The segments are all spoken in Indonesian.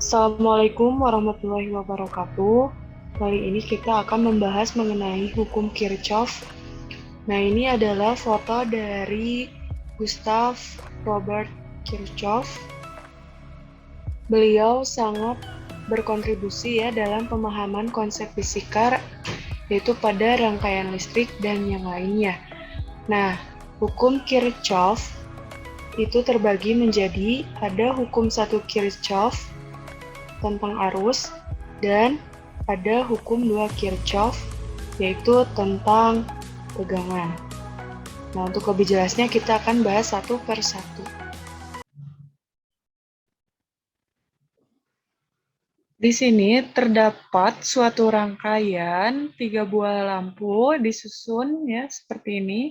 Assalamualaikum warahmatullahi wabarakatuh. Kali ini kita akan membahas mengenai hukum Kirchhoff. Nah, ini adalah foto dari Gustav Robert Kirchhoff. Beliau sangat berkontribusi ya dalam pemahaman konsep fisika, yaitu pada rangkaian listrik dan yang lainnya. Nah, hukum Kirchhoff itu terbagi menjadi ada hukum satu Kirchhoff tentang arus, dan ada hukum 2 Kirchhoff, yaitu tentang tegangan. Nah, untuk lebih jelasnya kita akan bahas satu per satu. Di sini terdapat suatu rangkaian 3 buah lampu disusun ya seperti ini.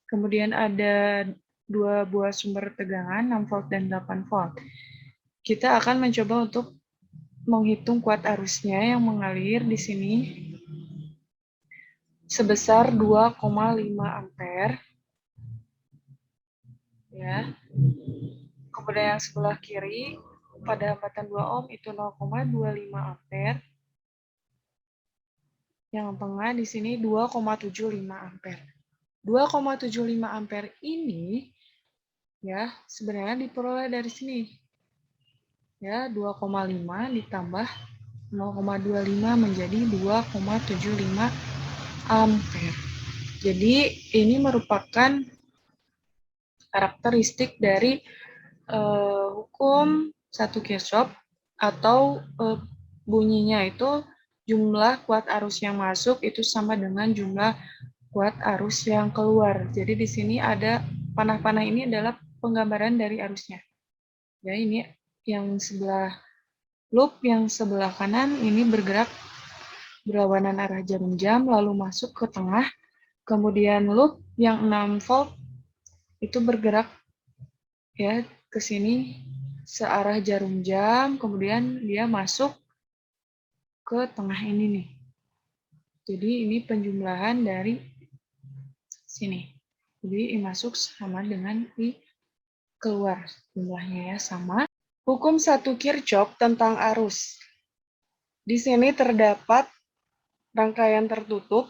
Kemudian ada 2 buah sumber tegangan 6 volt dan 8 volt. Kita akan mencoba untuk menghitung kuat arusnya yang mengalir di sini sebesar 2,5 ampere ya. Kemudian yang sebelah kiri pada hambatan 2 ohm itu 0,25 ampere. Yang tengah di sini 2,75 ampere. 2,75 ampere ini ya sebenarnya diperoleh dari sini. Ya, 2,5 ditambah 0,25 menjadi 2,75 ampere. Jadi ini merupakan karakteristik dari hukum satu Kirchhoff atau bunyinya itu jumlah kuat arus yang masuk itu sama dengan jumlah kuat arus yang keluar. Jadi di sini ada panah-panah ini adalah penggambaran dari arusnya. Ya, ini yang sebelah loop yang sebelah kanan ini bergerak berlawanan arah jarum jam lalu masuk ke tengah. Kemudian loop yang 6 volt itu bergerak ya ke sini searah jarum jam, kemudian dia masuk ke tengah ini nih. Jadi ini penjumlahan dari sini. Jadi I masuk sama dengan I keluar. Jumlahnya ya sama. Hukum satu Kirchhoff tentang arus. Di sini terdapat rangkaian tertutup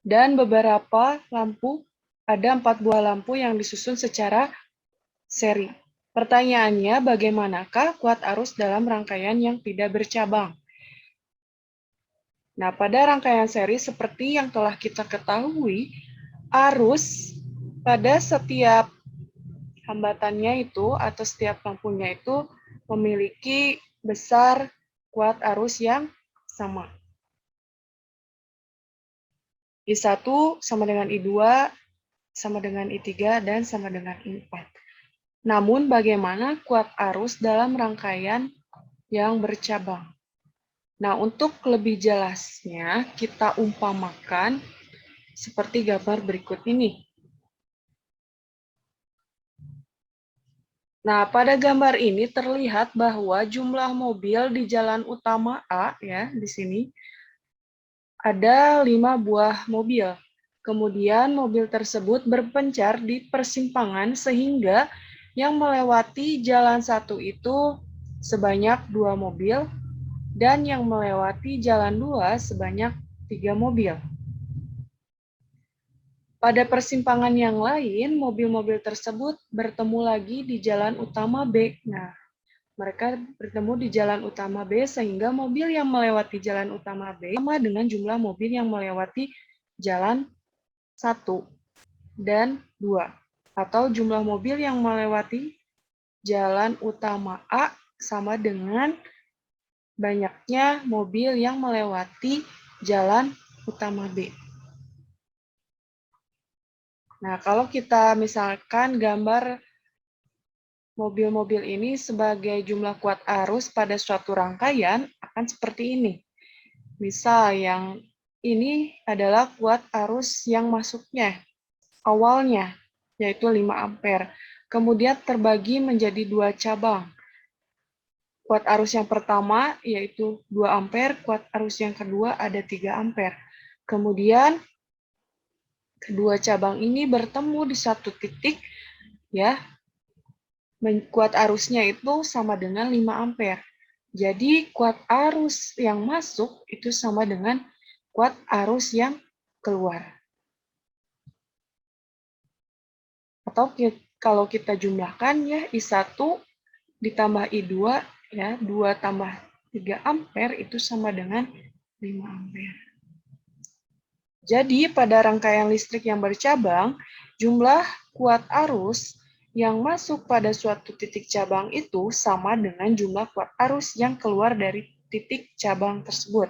dan beberapa lampu. Ada 4 buah lampu yang disusun secara seri. Pertanyaannya, bagaimanakah kuat arus dalam rangkaian yang tidak bercabang? Nah, pada rangkaian seri seperti yang telah kita ketahui, arus pada setiap hambatannya itu atau setiap lampunya itu memiliki besar kuat arus yang sama. I1 sama dengan I2, sama dengan I3, dan sama dengan I4. Namun bagaimana kuat arus dalam rangkaian yang bercabang? Nah, untuk lebih jelasnya kita umpamakan seperti gambar berikut ini. Nah, pada gambar ini terlihat bahwa jumlah mobil di jalan utama A ya, di sini ada 5 buah mobil. Kemudian mobil tersebut berpencar di persimpangan sehingga yang melewati jalan satu itu sebanyak 2 mobil dan yang melewati jalan 2 sebanyak 3 mobil. Pada persimpangan yang lain, mobil-mobil tersebut bertemu lagi di jalan utama B. Nah, mereka bertemu di jalan utama B sehingga mobil yang melewati jalan utama B sama dengan jumlah mobil yang melewati jalan 1 dan 2. Atau jumlah mobil yang melewati jalan utama A sama dengan banyaknya mobil yang melewati jalan utama B. Nah, kalau kita misalkan gambar mobil-mobil ini sebagai jumlah kuat arus pada suatu rangkaian akan seperti ini. Misal yang ini adalah kuat arus yang masuknya awalnya yaitu 5 ampere. Kemudian terbagi menjadi 2 cabang. Kuat arus yang pertama yaitu 2 ampere, kuat arus yang kedua ada 3 ampere. Kemudian kedua cabang ini bertemu di satu titik ya. kuat arusnya itu sama dengan 5 ampere. Jadi kuat arus yang masuk itu sama dengan kuat arus yang keluar. Atau kalau kita jumlahkan ya I1 ditambah I2 ya 2 tambah 3 ampere itu sama dengan 5 ampere. Jadi pada rangkaian listrik yang bercabang, jumlah kuat arus yang masuk pada suatu titik cabang itu sama dengan jumlah kuat arus yang keluar dari titik cabang tersebut.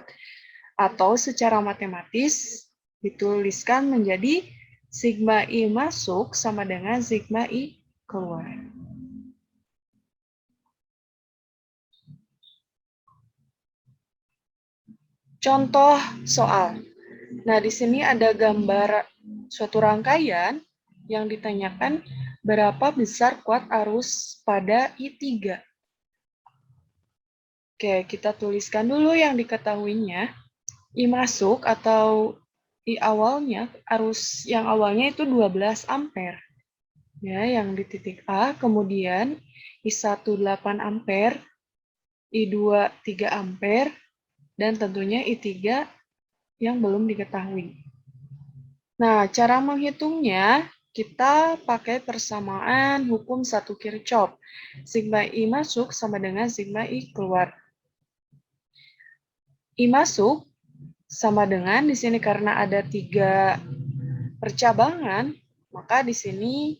Atau secara matematis dituliskan menjadi sigma I masuk sama dengan sigma I keluar. Contoh soal. Nah, di sini ada gambar suatu rangkaian yang ditanyakan berapa besar kuat arus pada I3. Oke, kita tuliskan dulu yang diketahuinya. I masuk atau I awalnya, arus yang awalnya itu 12 ampere. Ya, yang di titik A, kemudian I1 8 ampere, I2 3 ampere, dan tentunya I3 yang belum diketahui. Nah, cara menghitungnya kita pakai persamaan hukum 1 Kirchhoff. Sigma I masuk sama dengan sigma I keluar. I masuk sama dengan di sini karena ada 3 percabangan, maka di sini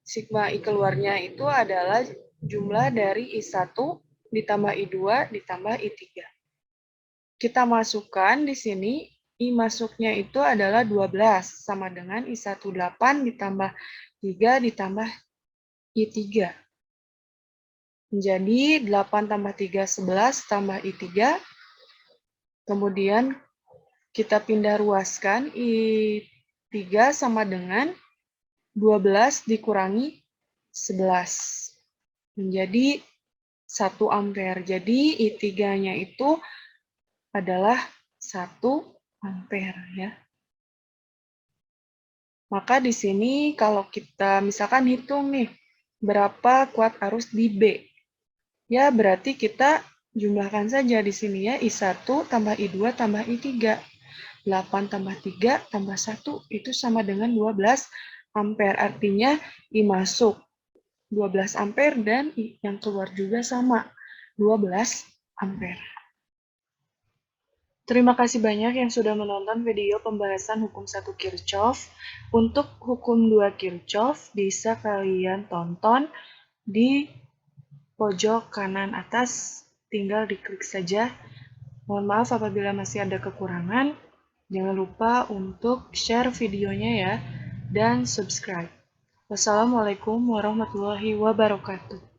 sigma I keluarnya itu adalah jumlah dari I1 ditambah I2 ditambah I3. Kita masukkan di sini I masuknya itu adalah 12 sama dengan I1 8 ditambah 3 ditambah I3. Menjadi 8 tambah 3 11 tambah I3. Kemudian kita pindah ruaskan I3 sama dengan 12 dikurangi 11. Menjadi 1 ampere. Jadi I3-nya itu adalah 1 ampere ya. Maka di sini kalau kita misalkan hitung nih berapa kuat arus di B. Ya, berarti kita jumlahkan saja di sini ya I1 tambah I2 tambah I3. 8 tambah 3 tambah 1 itu sama dengan 12 ampere. Artinya I masuk 12 ampere dan I yang keluar juga sama 12 ampere. Terima kasih banyak yang sudah menonton video pembahasan hukum 1 Kirchhoff. Untuk hukum 2 Kirchhoff bisa kalian tonton di pojok kanan atas, tinggal diklik saja. Mohon maaf apabila masih ada kekurangan. Jangan lupa untuk share videonya ya, dan subscribe. Wassalamualaikum warahmatullahi wabarakatuh.